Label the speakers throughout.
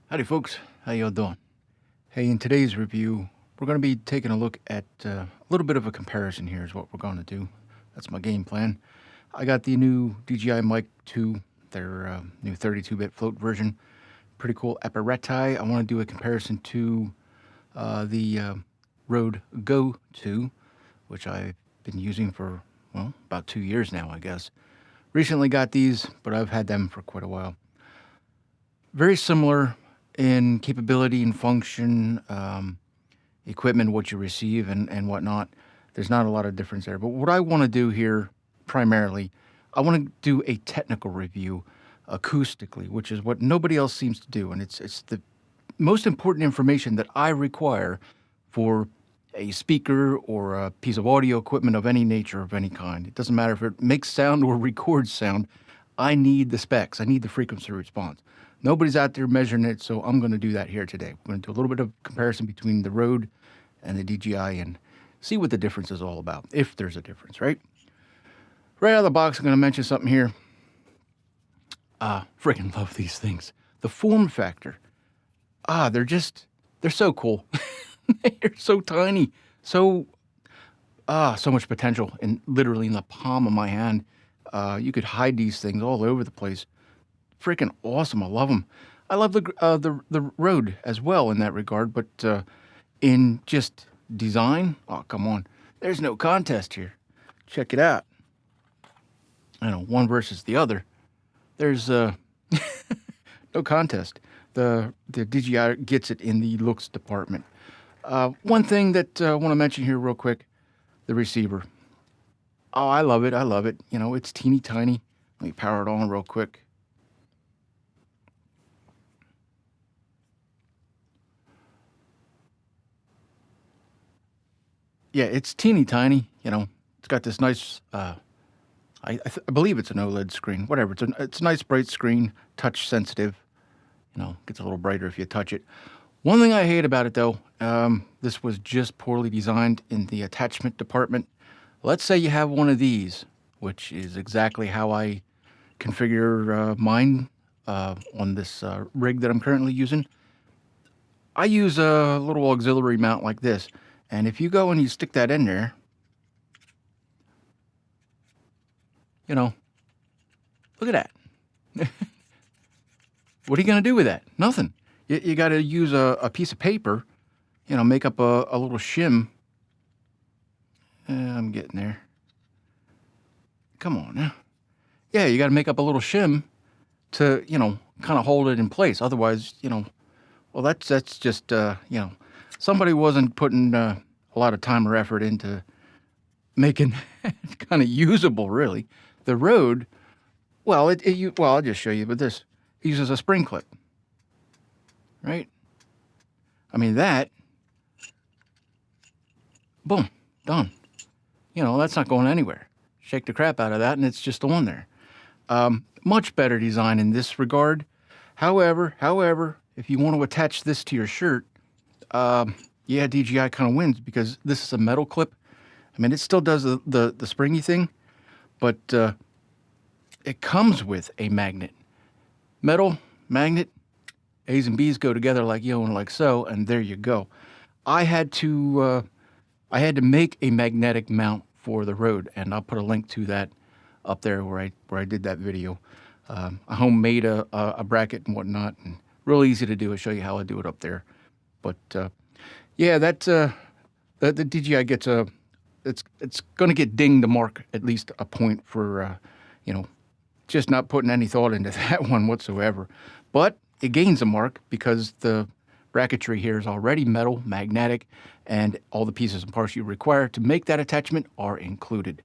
Speaker 1: Howdy folks, how y'all doing? Hey, in today's review, we're going to be taking a look at a little bit of a comparison here is what we're going to do. That's my game plan. I got the new DJI Mic 2, their new 32-bit float version. Pretty cool apparatus. I want to do a comparison to the Rode Go 2, which I've been using for, well, about 2 years now, I guess. Recently got these, but I've had them for quite a while. Very similar in capability and function, equipment, what you receive and whatnot. There's not a lot of difference there. But what I want to do here primarily, I want to do a technical review acoustically, which is what nobody else seems to do. And it's the most important information that I require for a speaker or a piece of audio equipment of any nature, of any kind. It doesn't matter if it makes sound or records sound. I need the specs. I need the frequency response. Nobody's out there measuring it, so I'm going to do that here today. We're going to do a little bit of comparison between the Rode and the DJI and see what the difference is all about, if there's a difference, right? Right out of the box, I'm going to mention something here. Freaking love these things. The form factor. They're so cool. They're so tiny, so much potential, and literally in the palm of my hand. You could hide these things all over the place. Freaking awesome! I love them. I love the Rode as well in that regard, but in just design, oh come on, there's no contest here. Check it out. I know one versus the other. There's no contest. The DJI gets it in the looks department. One thing that I want to mention here real quick, the receiver. Oh, I love it. I love it. You know, it's teeny tiny. Let me power it on real quick. Yeah, it's teeny tiny. You know, it's got this nice, I believe it's an OLED screen. Whatever. It's a nice bright screen, touch sensitive. You know, gets a little brighter if you touch it. One thing I hate about it, though, this was just poorly designed in the attachment department. Let's say you have one of these, which is exactly how I configure mine on this rig that I'm currently using. I use a little auxiliary mount like this, and if you go and you stick that in there, you know, look at that. What are you going to do with that? Nothing. You got to use a piece of paper, you know, make up a little shim. I'm getting there. Come on now. Yeah, you got to make up a little shim to, you know, kind of hold it in place. Otherwise, you know, well, that's just, you know, somebody wasn't putting a lot of time or effort into making it kind of usable, really. The Rode, well, well, I'll just show you with this. It uses a spring clip. Right? I mean, that, boom, done. You know, that's not going anywhere. Shake the crap out of that, and it's just on there. Much better design in this regard. However, if you want to attach this to your shirt, yeah, DJI kind of wins because this is a metal clip. I mean, it still does the springy thing, but it comes with a magnet. Metal, magnet, A's and B's go together like yo and like so, and there you go. I had to make a magnetic mount for the Rode, and I'll put a link to that up there where I did that video. I homemade a bracket and whatnot, and real easy to do. I'll show you how I do it up there. But yeah, the DJI gets it's going to get dinged to mark at least a point for you know, just not putting any thought into that one whatsoever. But it gains a mark because the bracketry here is already metal, magnetic, and all the pieces and parts you require to make that attachment are included.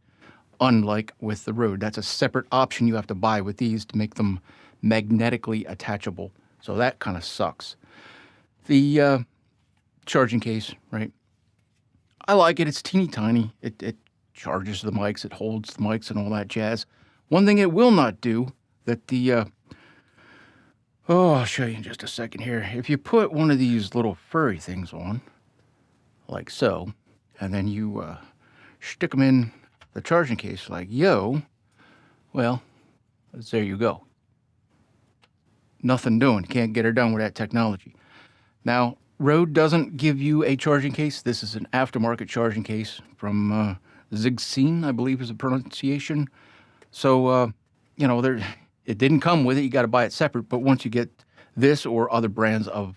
Speaker 1: Unlike with the Rode, that's a separate option you have to buy with these to make them magnetically attachable. So that kind of sucks. The charging case, right? I like it. It's teeny tiny. It charges the mics. It holds the mics and all that jazz. One thing it will not do that the oh, I'll show you in just a second here. If you put one of these little furry things on, like so, and then you stick them in the charging case like yo, well, there you go. nothing doing. Can't get her done with that technology. Now, Rode doesn't give you a charging case. This is an aftermarket charging case from 𝐜𝐨𝐫𝐫𝐞, I believe is the pronunciation. So, you know, it didn't come with it. You got to buy it separate. But once you get this or other brands of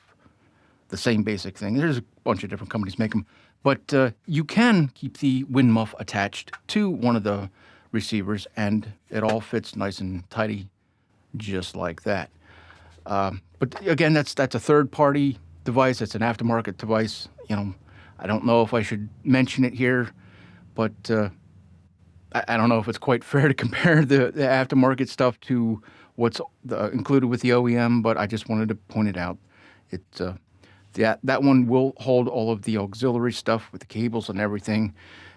Speaker 1: the same basic thing, there's a bunch of different companies make them. But you can keep the wind muff attached to one of the receivers, and it all fits nice and tidy, just like that. But again, that's a third-party device. It's an aftermarket device. You know, I don't know if I should mention it here, but I don't know if it's quite fair to compare the aftermarket stuff to what's included with the OEM. But I just wanted to point it out. That one will hold all of the auxiliary stuff with the cables and everything,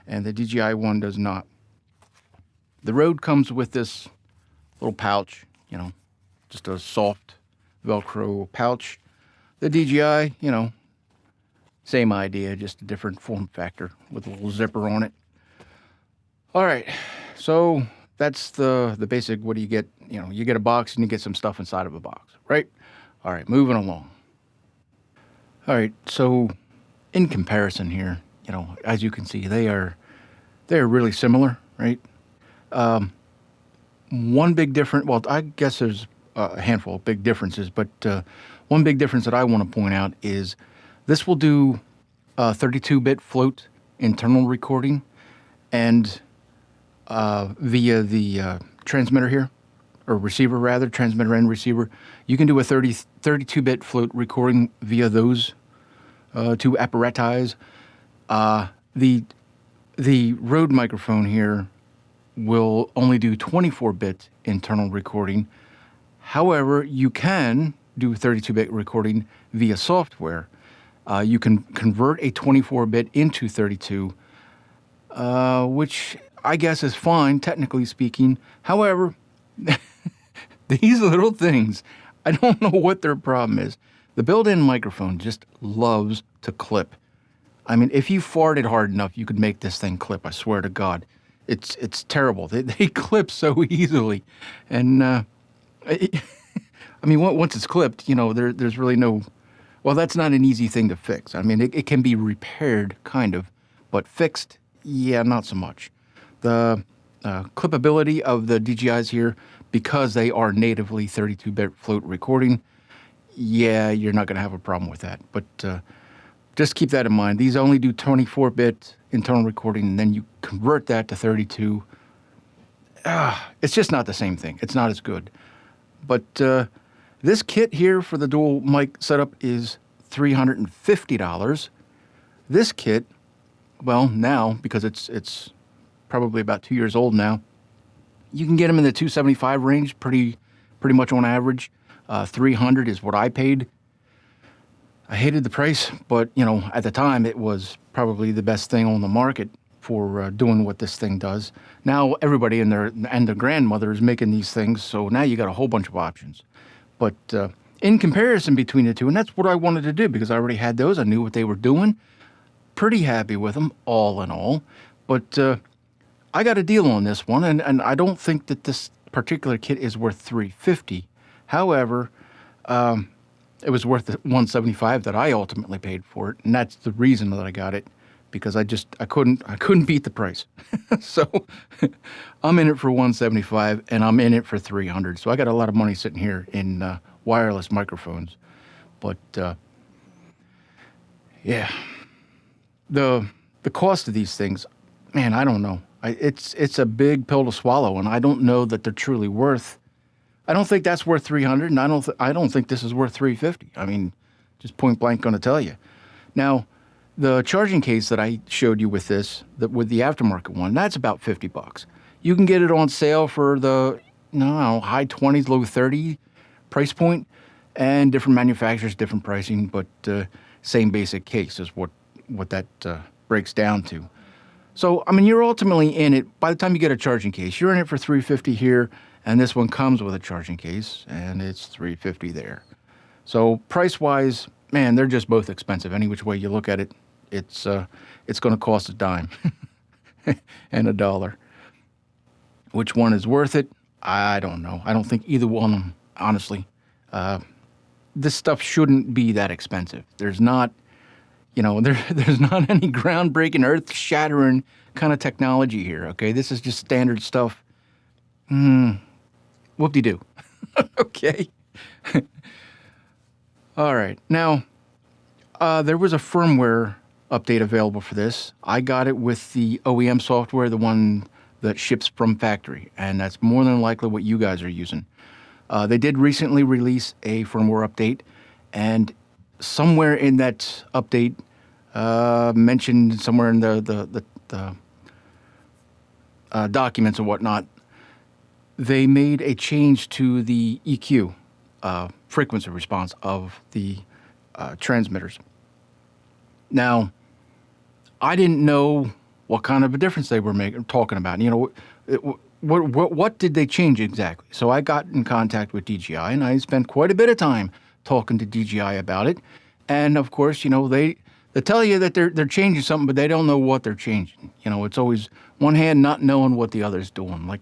Speaker 1: and the DJI one does not. The Rode comes with this little pouch, you know, just a soft Velcro pouch. The DJI, you know, same idea, just a different form factor with a little zipper on it. All right, so that's the basic. What do you get? You know, you get a box and you get some stuff inside of a box, right? All right, moving along. All right, so in comparison here, you know, as you can see, they're really similar, right? One big difference, well, I guess there's a handful of big differences, but one big difference that I want to point out is this will do 32-bit float internal recording, and via the transmitter here, or receiver rather, transmitter and receiver, you can do a 32-bit float recording via those two apparatuses. The Rode microphone here will only do 24-bit internal recording. However, you can do 32-bit recording via software. You can convert a 24-bit into 32, which I guess is fine, technically speaking. However, these little things, I don't know what their problem is. The built-in microphone just loves to clip. I mean, if you farted hard enough, you could make this thing clip, I swear to God. It's terrible. They clip so easily. And, I mean, once it's clipped, you know, there's really no... Well, that's not an easy thing to fix. I mean, it can be repaired, kind of, but fixed, yeah, not so much. The clippability of the DJIs here, because they are natively 32-bit float recording, yeah, you're not going to have a problem with that. But just keep that in mind. These only do 24-bit internal recording, and then you convert that to 32. It's just not the same thing. It's not as good. But this kit here for the dual mic setup is $350. This kit, well, now, because it's probably about 2 years old now, you can get them in the $275 range, pretty much on average. $300 is what I paid. I hated the price, but, you know, at the time, it was probably the best thing on the market for doing what this thing does. Now, everybody and their grandmother is making these things, so now you got a whole bunch of options. But in comparison between the two, and that's what I wanted to do because I already had those. I knew what they were doing. Pretty happy with them, all in all. But I got a deal on this one, and I don't think that this particular kit is worth $350. However, it was worth the $175 that I ultimately paid for it, and that's the reason that I got it, because I couldn't beat the price. So I'm in it for $175, and I'm in it for $300. So I got a lot of money sitting here in wireless microphones. But yeah, the cost of these things, man, I don't know. It's a big pill to swallow, and I don't know that they're truly worth. I don't think that's worth $300, and I don't think this is worth $350. I mean, just point blank going to tell you. Now, the charging case that I showed you with this, with the aftermarket one, that's about $50. You can get it on sale for the high 20s, low 30 price point, and different manufacturers, different pricing, but same basic case is what that breaks down to. So, I mean, you're ultimately in it. By the time you get a charging case, you're in it for $350 here, and this one comes with a charging case, and it's $350 there. So, price-wise, man, they're just both expensive. Any which way you look at it, it's going to cost a dime and a dollar. Which one is worth it? I don't know. I don't think either one of them, honestly. This stuff shouldn't be that expensive. There's not, there's not any groundbreaking, earth-shattering kind of technology here, okay? This is just standard stuff. Whoop-de-doo. Okay. All right. Now, there was a firmware update available for this. I got it with the OEM software, the one that ships from factory, and that's more than likely what you guys are using. They did recently release a firmware update, and somewhere in that update, mentioned somewhere in the documents and whatnot, they made a change to the EQ frequency response of the transmitters. Now, I didn't know what kind of a difference they were talking about. What did they change exactly? So I got in contact with DJI, and I spent quite a bit of time talking to DJI about it. And of course, they tell you that they're changing something, but they don't know what they're changing. It's always one hand not knowing what the other's doing, like,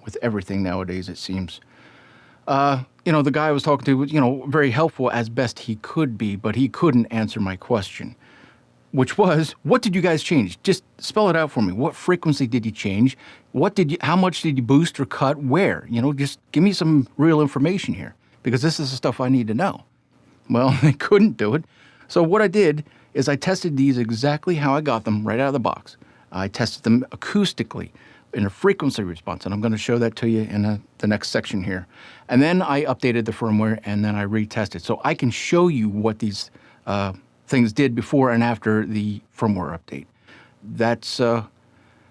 Speaker 1: with everything nowadays, it seems. The guy I was talking to was, very helpful as best he could be, but he couldn't answer my question, which was, what did you guys change? Just spell it out for me. What frequency did you change? How much did you boost or cut? Where? Just give me some real information here, because this is the stuff I need to know. Well, they couldn't do it. So what I did is I tested these exactly how I got them right out of the box. I tested them acoustically in a frequency response, and I'm going to show that to you in the next section here. And then I updated the firmware, and then I retested. So I can show you what these things did before and after the firmware update.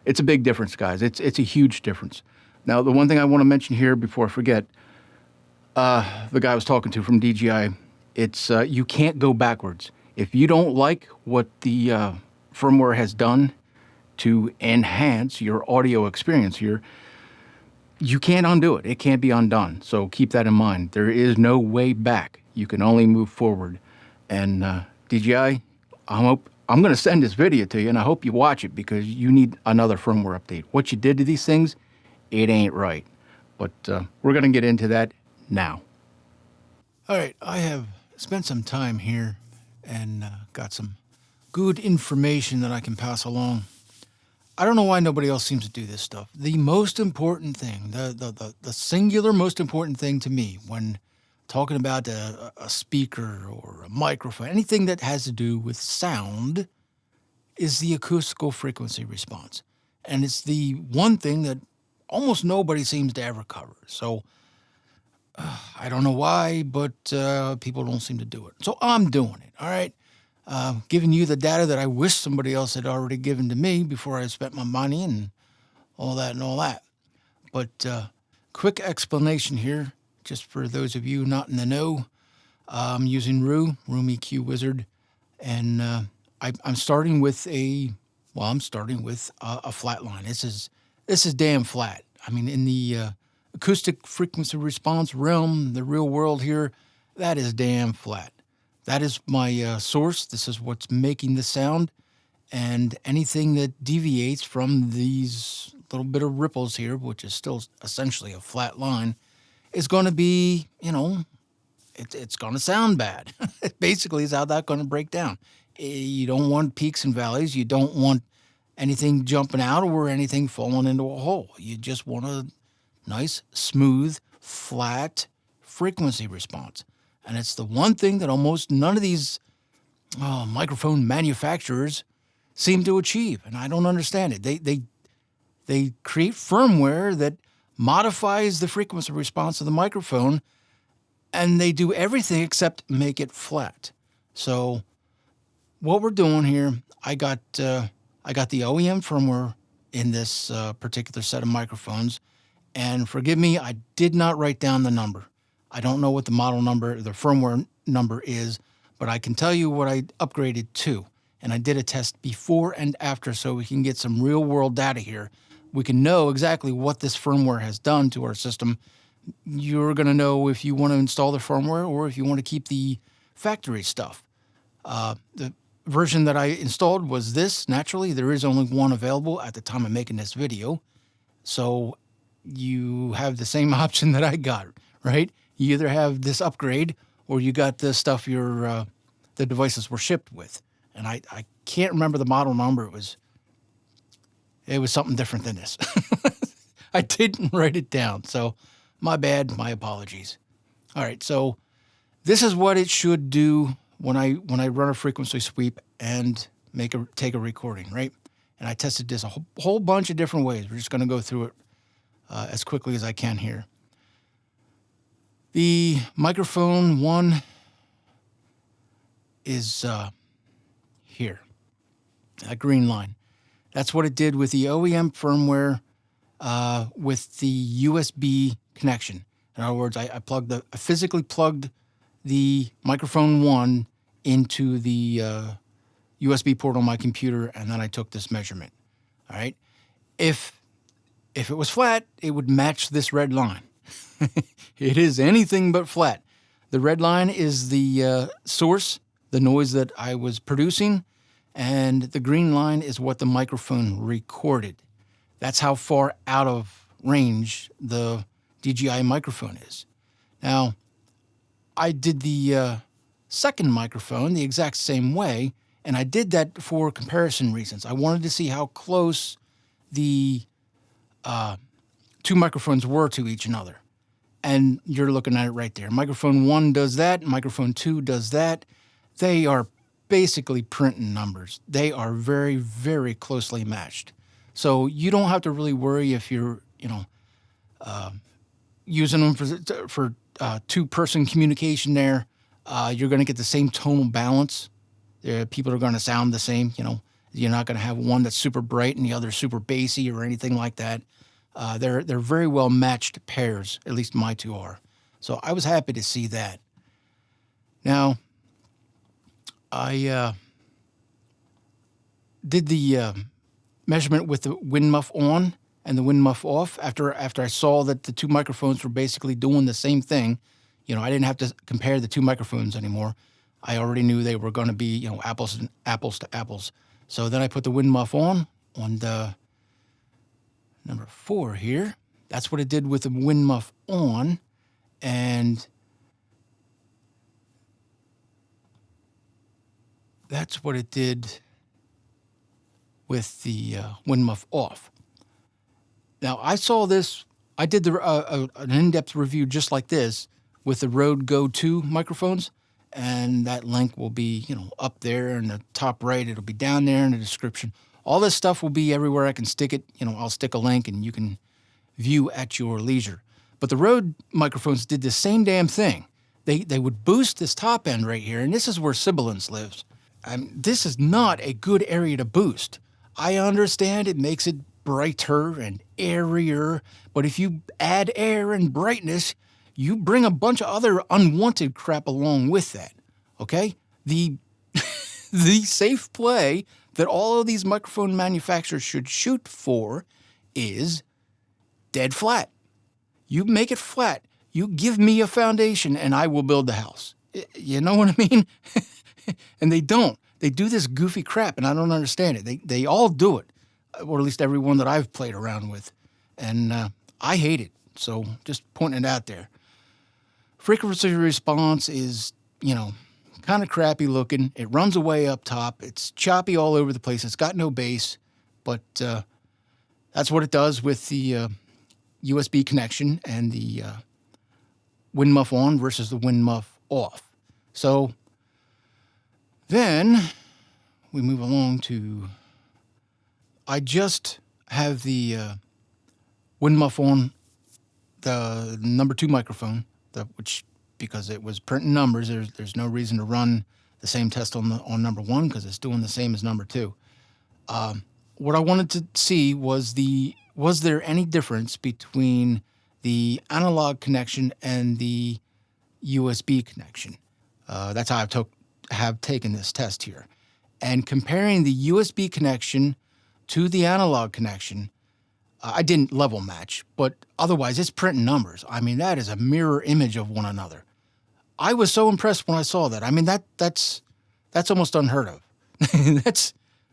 Speaker 1: It's a big difference, guys. It's a huge difference. Now, the one thing I want to mention here before I forget, the guy I was talking to from DJI, it's you can't go backwards. If you don't like what the firmware has done to enhance your audio experience here, you can't undo it. It can't be undone. So keep that in mind. There is no way back. You can only move forward. And DJI, I'm going to send this video to you, and I hope you watch it, because you need another firmware update. What you did to these things, it ain't right. But we're going to get into that now. All right, I have spent some time here and got some good information that I can pass along. I don't know why nobody else seems to do this stuff. The most important thing, the singular most important thing to me when talking about a speaker or a microphone, anything that has to do with sound, is the acoustical frequency response. And it's the one thing that almost nobody seems to ever cover. So I don't know why, but people don't seem to do it. So I'm doing it, all right? Giving you the data that I wish somebody else had already given to me before I spent my money and all that. But quick explanation here, just for those of you not in the know. I'm using 𝐟𝐢𝐫𝐽, and I'm starting with a flat line. This is damn flat. I mean, in the acoustic frequency response realm, the real world here, that is damn flat. That is my source. This is what's making the sound. And anything that deviates from these little bit of ripples here, which is still essentially a flat line, is going to be, it's going to sound bad. It basically is how that's going to break down. You don't want peaks and valleys. You don't want anything jumping out or anything falling into a hole. You just want a nice, smooth, flat frequency response. And it's the one thing that almost none of these microphone manufacturers seem to achieve. And I don't understand it. They create firmware that modifies the frequency response of the microphone, and they do everything except make it flat. So what we're doing here, I got the OEM firmware in this particular set of microphones. And forgive me, I did not write down the number. I don't know what the model number, the firmware number is, but I can tell you what I upgraded to. And I did a test before and after, so we can get some real world data here. We can know exactly what this firmware has done to our system. You're going to know if you want to install the firmware or if you want to keep the factory stuff. The version that I installed was this. Naturally, there is only one available at the time of making this video. So you have the same option that I got, right? You either have this upgrade or you got the stuff the devices were shipped with. And I can't remember the model number. It was something different than this. I didn't write it down, so my bad, my apologies. All right, so this is what it should do when I run a frequency sweep and take a recording, right? And I tested this a whole bunch of different ways. We're just going to go through it as quickly as I can here. The microphone 1 is here, that green line. That's what it did with the OEM firmware with the USB connection. In other words, I physically plugged the microphone 1 into the USB port on my computer, and then I took this measurement. All right. If it was flat, it would match this red line. It is anything but flat. The red line is the source, the noise that I was producing, and the green line is what the microphone recorded. That's how far out of range the DJI microphone is. Now, I did the second microphone the exact same way, and I did that for comparison reasons. I wanted to see how close the two microphones were to each other. And you're looking at it right there. Microphone 1 does that, microphone 2 does that. They are basically printing numbers. They are very, very closely matched. So you don't have to really worry if you're, using them for two-person communication there. You're going to get the same tonal balance. People are going to sound the same. You're not going to have one that's super bright and the other super bassy or anything like that. They're very well matched pairs. At least my two are. So I was happy to see that. Now, I did the measurement with the wind muff on and the wind muff off after I saw that the two microphones were basically doing the same thing. I didn't have to compare the two microphones anymore. I already knew they were going to be, apples to apples. So then I put the wind muff on the number 4 here. That's what it did with the wind muff on. And that's what it did with the wind muff off. Now, I saw this. I did an in-depth review just like this with the Rode Go 2 microphones, and that link will be, up there in the top right. It'll be down there in the description. All this stuff will be everywhere I can stick it. I'll stick a link, and you can view at your leisure. But the Rode microphones did the same damn thing. They would boost this top end right here, and this is where sibilance lives. This is not a good area to boost. I understand it makes it brighter and airier, but if you add air and brightness, you bring a bunch of other unwanted crap along with that, okay? The safe play that all of these microphone manufacturers should shoot for is dead flat. You make it flat. You give me a foundation and I will build the house. You know what I mean? And they don't. They do this goofy crap, and I don't understand it. They all do it, or at least everyone that I've played around with. And I hate it, so just pointing it out there. Frequency response is, kind of crappy looking. It runs away up top. It's choppy all over the place. It's got no bass, but that's what it does with the USB connection and the wind muff on versus the wind muff off. So then we move along to, I just have the wind muff on the number 2 microphone, which, because it was printing numbers, there's no reason to run the same test on number 1 because it's doing the same as number 2. What I wanted to see was there any difference between the analog connection and the USB connection? That's how have taken this test here. And comparing the USB connection to the analog connection, I didn't level match, but otherwise it's printing numbers. That is a mirror image of one another. I was so impressed when I saw that. That's almost unheard of.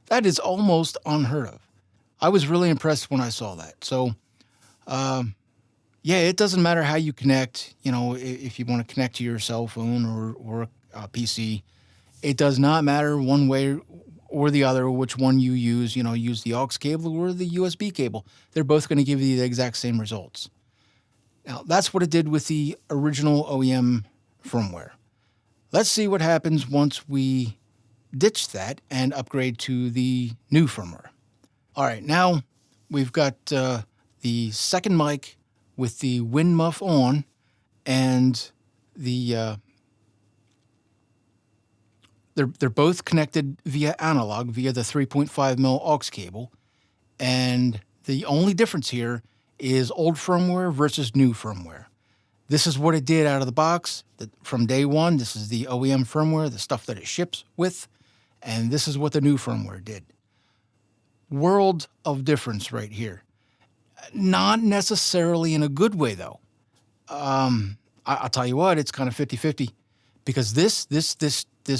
Speaker 1: That is almost unheard of. I was really impressed when I saw that. So, yeah, it doesn't matter how you connect. You know, if you want to connect to your cell phone or a PC, it does not matter one way or the other which one you use. You know, use the aux cable or the USB cable. They're both going to give you the exact same results. Now, that's what it did with the original OEM firmware. Let's see what happens once we ditch that and upgrade to the new firmware. All right, now we've got the second mic with the wind muff on, and the they're both connected via analog, via the 3.5mm aux cable, and the only difference here is old firmware versus new firmware. This is what it did out of the box from day one. This is the OEM firmware, the stuff that it ships with, and this is what the new firmware did. World of difference right here. Not necessarily in a good way, though. I'll tell you what, it's kind of 50-50, because this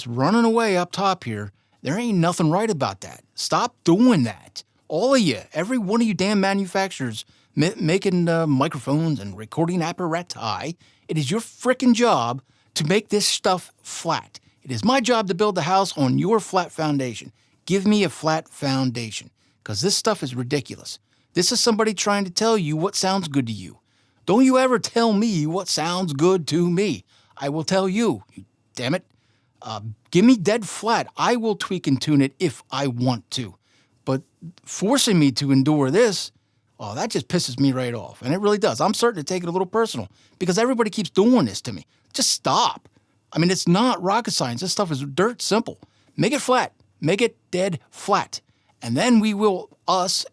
Speaker 1: running away up top here, there ain't nothing right about that. Stop doing that. All of you, every one of you damn manufacturers making microphones and recording apparatus, it is your frickin' job to make this stuff flat. It is my job to build the house on your flat foundation. Give me a flat foundation, because this stuff is ridiculous. This is somebody trying to tell you what sounds good to you. Don't you ever tell me what sounds good to me. I will tell you, damn it. Give me dead flat. I will tweak and tune it if I want to. But forcing me to endure this, oh, that just pisses me right off. And it really does. I'm starting to take it a little personal because everybody keeps doing this to me. Just stop. I mean, it's not rocket science. This stuff is dirt simple. Make it flat. Make it dead flat. And then we will, us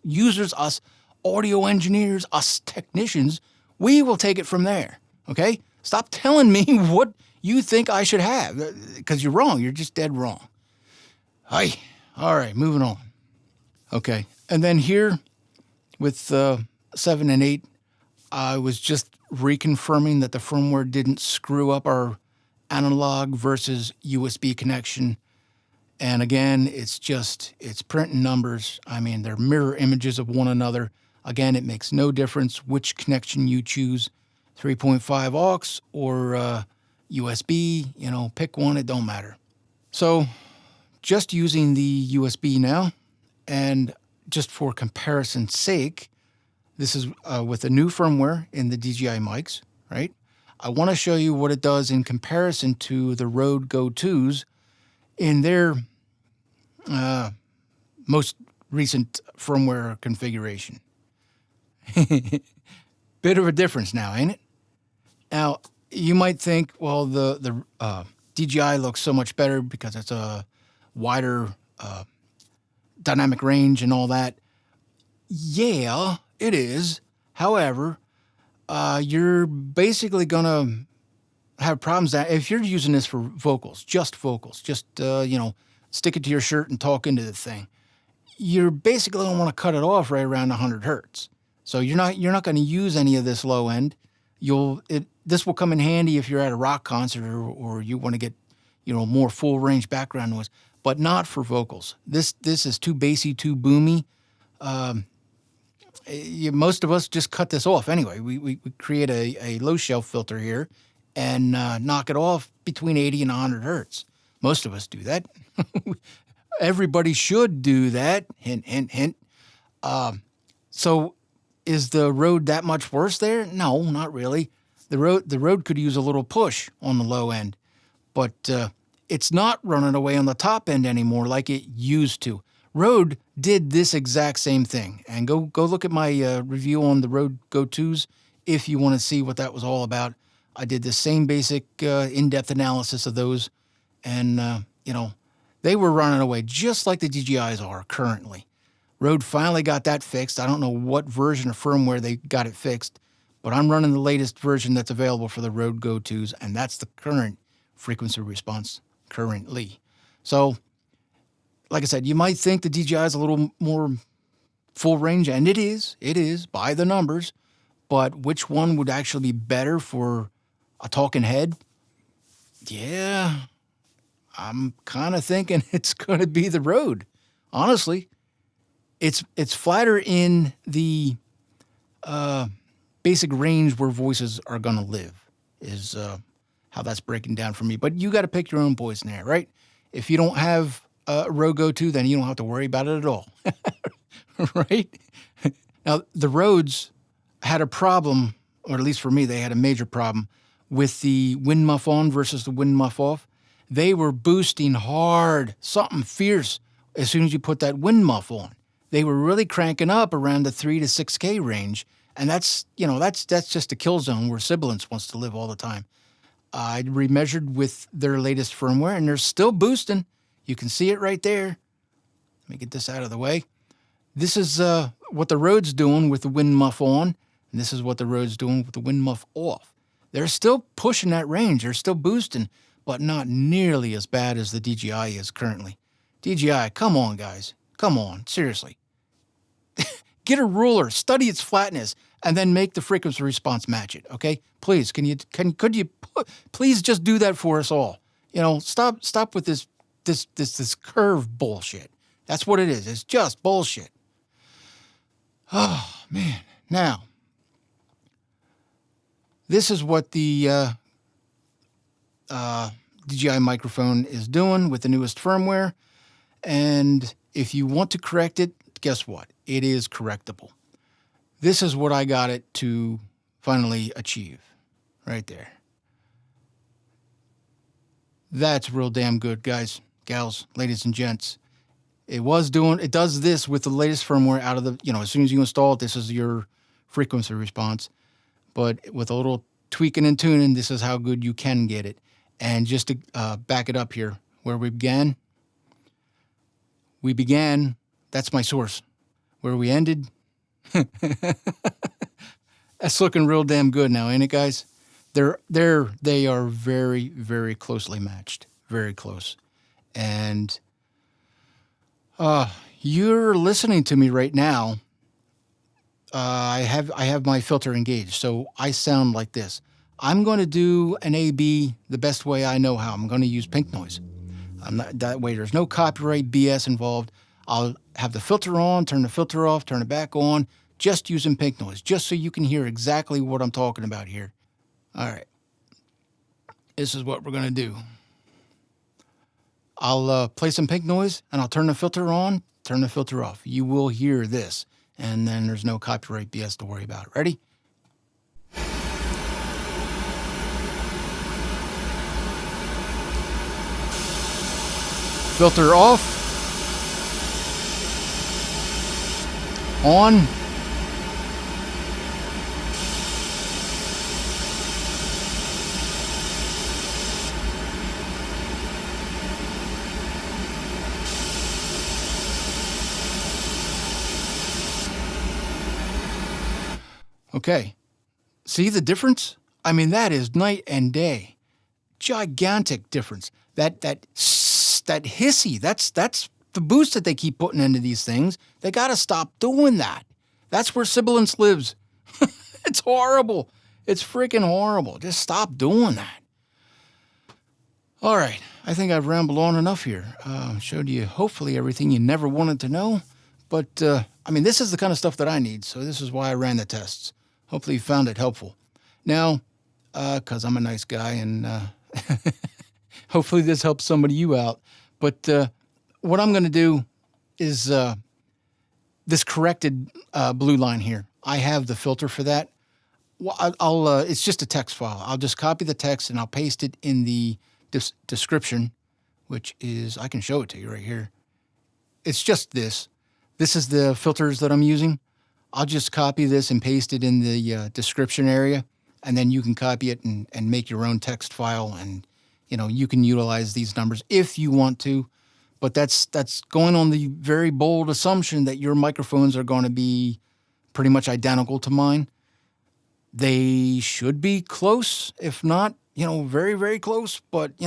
Speaker 1: users, us audio engineers, us technicians, we will take it from there. Okay? Stop telling me what you think I should have, because you're wrong. You're just dead wrong. Hi. All right, moving on. Okay, and then here with 7 and 8, I was just reconfirming that the firmware didn't screw up our analog versus USB connection. And again, it's printing numbers. I mean, they're mirror images of one another. Again, it makes no difference which connection you choose, 3.5 aux or USB, you know, pick one, it don't matter. So just using the USB now, and just for comparison's sake, this is with the new firmware in the DJI mics, right? I want to show you what it does in comparison to the Rode Go 2s in their most recent firmware configuration. Bit of a difference now, ain't it? Now, you might think, well, the DJI looks so much better because it's a wider dynamic range and all that. Yeah, it is. However, you're basically going to have problems that if you're using this for vocals, just you know, stick it to your shirt and talk into the thing, you're basically going to want to cut it off right around 100 hertz. So you're not going to use any of this low end. This will come in handy if you're at a rock concert or you want to get, you know, more full range background noise, but not for vocals. This is too bassy, too boomy. Most of us just cut this off anyway. We create a low shelf filter here and knock it off between 80 and 100 hertz. Most of us do that. Everybody should do that. Hint, hint, hint. So is the Rode that much worse there? No, not really. The Rode could use a little push on the low end, but it's not running away on the top end anymore like it used to. Rode did this exact same thing, and go look at my review on the Rode Go 2s if you want to see what that was all about. I did the same basic in-depth analysis of those, and you know, they were running away just like the DJIs are currently. Rode finally got that fixed. I don't know what version of firmware they got it fixed, but I'm running the latest version that's available for the Rode Go 2s, and that's the current frequency response currently. So, like I said, you might think the DJI is a little more full range, and it is by the numbers, but which one would actually be better for a talking head? Yeah, I'm kind of thinking it's going to be the Rode. Honestly, it's flatter in the basic range where voices are going to live is how that's breaking down for me. But you got to pick your own poison there, right? If you don't have a Rode Go 2, then you don't have to worry about it at all, right? Now, the Rodes had a problem, or at least for me, they had a major problem with the wind muff on versus the wind muff off. They were boosting hard, something fierce, as soon as you put that wind muff on. They were really cranking up around the 3 to 6K range. And that's just a kill zone where Sibilance wants to live all the time. I remeasured with their latest firmware, and they're still boosting. You can see it right there. Let me get this out of the way. This is what the Rode's doing with the wind muff on, and this is what the Rode's doing with the wind muff off. They're still pushing that range. They're still boosting, but not nearly as bad as the DJI is currently. DJI, come on, guys. Come on, seriously. Get a ruler, study its flatness, and then make the frequency response match it, okay? Please, could you please just do that for us all? You know, stop with this curve bullshit. That's what it is. It's just bullshit. Oh, man. Now, this is what the DJI microphone is doing with the newest firmware. And if you want to correct it, guess what? It is correctable. This is what I got it to finally achieve. Right there. That's real damn good, guys, gals, ladies and gents. It does this with the latest firmware out of the, as soon as you install it, this is your frequency response. But with a little tweaking and tuning, this is how good you can get it. And just to back it up here, where we began, that's my source. Where we ended, that's looking real damn good now, ain't it, guys? They are very, very closely matched, very close. And you're listening to me right now. I have my filter engaged, so I sound like this. I'm going to do an A/B the best way I know how. I'm going to use pink noise. That way there's no copyright BS involved. I'll have the filter on, turn the filter off, turn it back on, just using pink noise, just so you can hear exactly what I'm talking about here. All right. This is what we're going to do. I'll play some pink noise, and I'll turn the filter on, turn the filter off. You will hear this, and then there's no copyright BS to worry about. Ready? Filter off. On. Okay. See the difference? I mean, that is night and day. Gigantic difference. That hissy, that's the boost that they keep putting into these things. They got to stop doing that. That's where Sibilance lives. It's horrible. It's freaking horrible. Just stop doing that. All right. I think I've rambled on enough here. Showed you hopefully everything you never wanted to know. But, I mean, this is the kind of stuff that I need. So this is why I ran the tests. Hopefully you found it helpful. Now, because I'm a nice guy and hopefully this helps somebody you out. But what I'm going to do is this corrected blue line here. I have the filter for that. Well, it's just a text file. I'll just copy the text and I'll paste it in the description, which is, I can show it to you right here. It's just this. This is the filters that I'm using. I'll just copy this and paste it in the description area, and then you can copy it and make your own text file, and you can utilize these numbers if you want to. But that's going on the very bold assumption that your microphones are going to be pretty much identical to mine. They should be close, if not, very, very close. But,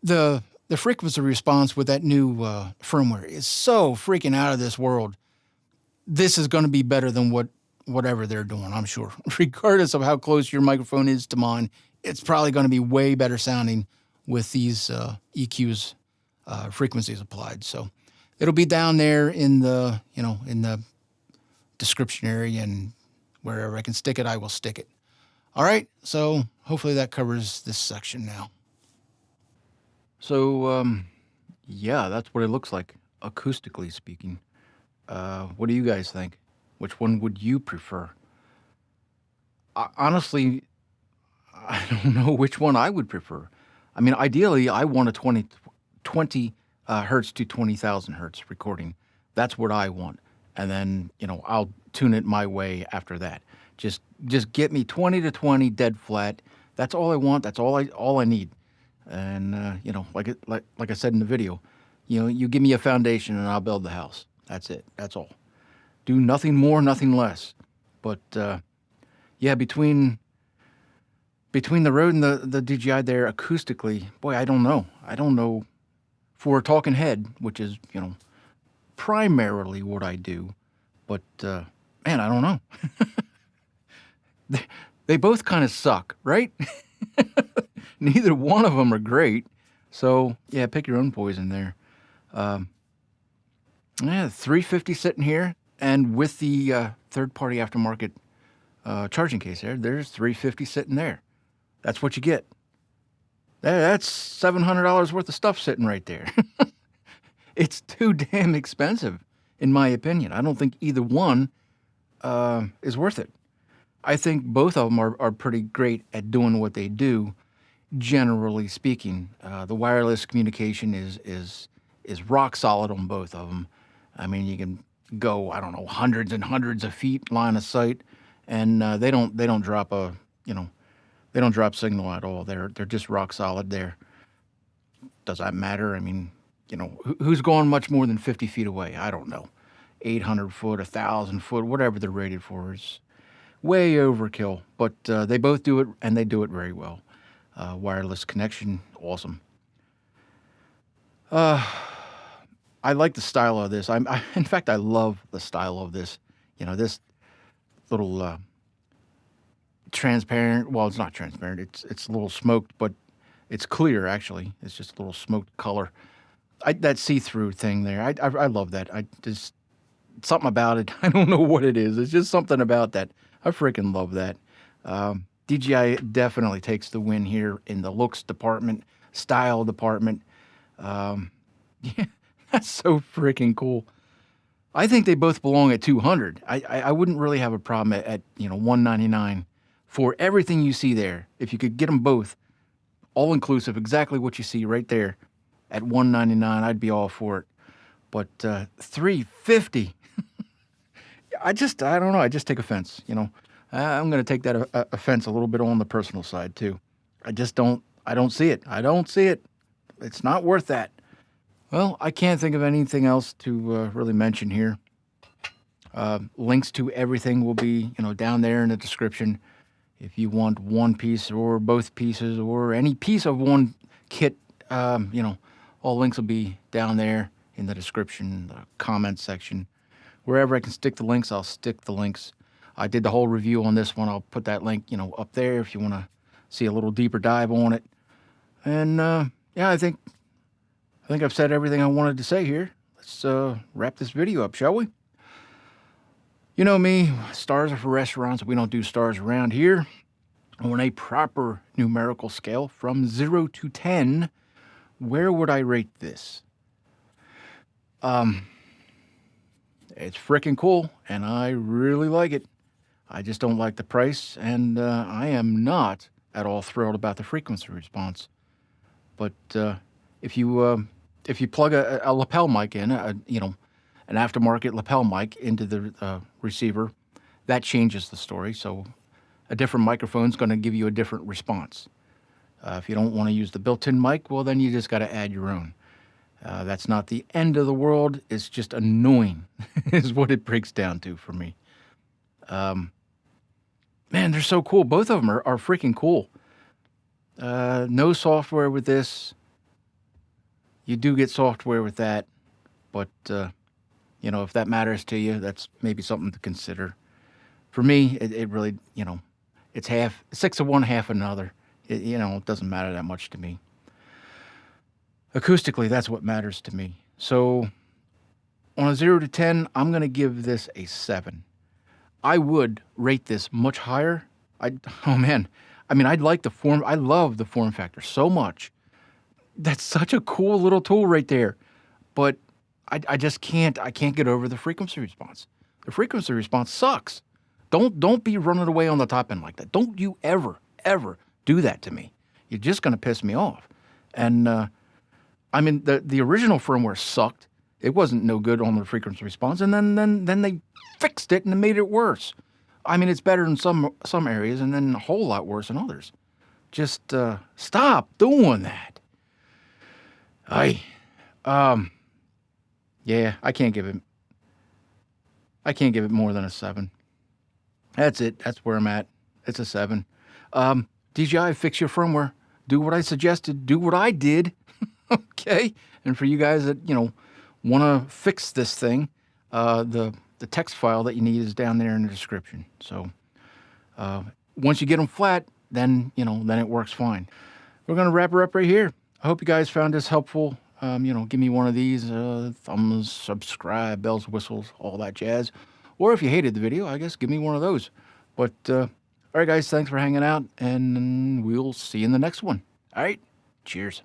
Speaker 1: the frequency response with that new firmware is so freaking out of this world. This is going to be better than whatever they're doing, I'm sure. Regardless of how close your microphone is to mine, it's probably going to be way better sounding with these EQs. Frequencies applied. So it'll be down there in the, in the description area and Wherever I can stick it, I will stick it. All right, so hopefully that covers this section now. So, yeah, that's what it looks like, acoustically speaking. What do you guys think? Which one would you prefer? Honestly, I don't know which one I would prefer. I mean, ideally, I want a 20 hertz to 20,000 hertz recording. That's what I want. And then, I'll tune it my way after that. Just get me 20 to 20 dead flat. That's all I want. That's all I need. And, like I said in the video, you give me a foundation and I'll build the house. That's it. That's all. Do nothing more, nothing less. But, yeah, between the Rode and the DJI there acoustically, boy, I don't know. For a talking head, which is, primarily what I do. But, man, I don't know. They both kind of suck, right? Neither one of them are great. So, yeah, pick your own poison there. Yeah, 350 sitting here. And with the third-party aftermarket charging case there's 350 sitting there. That's what you get. That's $700 worth of stuff sitting right there. It's too damn expensive, in my opinion. I don't think either one is worth it. I think both of them are pretty great at doing what they do, generally speaking. The wireless communication is rock solid on both of them. I mean, you can go, I don't know, hundreds and hundreds of feet line of sight, and they don't drop they don't drop signal at all. They're just rock solid there. Does that matter? I mean, who's going much more than 50 feet away? I don't know. 800 foot, 1,000 foot, whatever they're rated for is way overkill. But they both do it, and they do it very well. Wireless connection, awesome. I like the style of this. In fact, I love the style of this. This little transparent. Well, it's not transparent. It's a little smoked, but it's clear actually. It's just a little smoked color. That see-through thing there. I love that. I just something about it. I don't know what it is. It's just something about that. I freaking love that. DJI definitely takes the win here in the looks department, style department. Yeah, that's so freaking cool. I think they both belong at 200. I wouldn't really have a problem at 199 for everything you see there. If you could get them both, all inclusive, exactly what you see right there at 199, I'd be all for it. But 350, I don't know. I just take offense. I'm going to take that offense a little bit on the personal side too. I don't see it. I don't see it. It's not worth that. Well, I can't think of anything else to really mention here. Links to everything will be, down there in the description. If you want one piece or both pieces or any piece of one kit, all links will be down there in the description, the comment section. Wherever I can stick the links, I'll stick the links. I did the whole review on this one. I'll put that link, up there if you want to see a little deeper dive on it. And yeah, I think I've said everything I wanted to say here. Let's wrap this video up, shall we? You know me, stars are for restaurants. We don't do stars around here. On a proper numerical scale from 0 to 10, where would I rate this? It's freaking cool, and I really like it. I just don't like the price, and I am not at all thrilled about the frequency response. But if you plug a lapel mic in, an aftermarket lapel mic into the receiver, that changes the story. So a different microphone is going to give you a different response. If you don't want to use the built-in mic, well, then you just got to add your own. That's not the end of the world. It's just annoying is what it breaks down to for me. Man, they're so cool. Both of them are freaking cool. No software with this. You do get software with that, but if that matters to you, that's maybe something to consider. For me, it really, it's 6 of one, half another. It doesn't matter that much to me. Acoustically, that's what matters to me. So on a 0 to 10, I'm going to give this a 7. I would rate this much higher. Oh man, I mean, I love the form factor so much. That's such a cool little tool right there. But I just can't get over the frequency response. The frequency response sucks. Don't be running away on the top end like that. Don't you ever do that to me. You're just gonna piss me off. And I mean, the original firmware sucked. It wasn't no good on the frequency response, and then they fixed it and made it worse. I mean, it's better in some areas, and then a whole lot worse in others. Just stop doing that. Yeah, I can't give it more than a 7. That's it. That's where I'm at. It's a 7. DJI, fix your firmware. Do what I suggested. Do what I did. Okay? And for you guys that, want to fix this thing, the text file that you need is down there in the description. So once you get them flat, then it works fine. We're going to wrap her up right here. I hope you guys found this helpful. Give me one of these, thumbs, subscribe, bells, whistles, all that jazz. Or if you hated the video, I guess give me one of those. But, all right, guys, thanks for hanging out, and we'll see you in the next one. All right, cheers.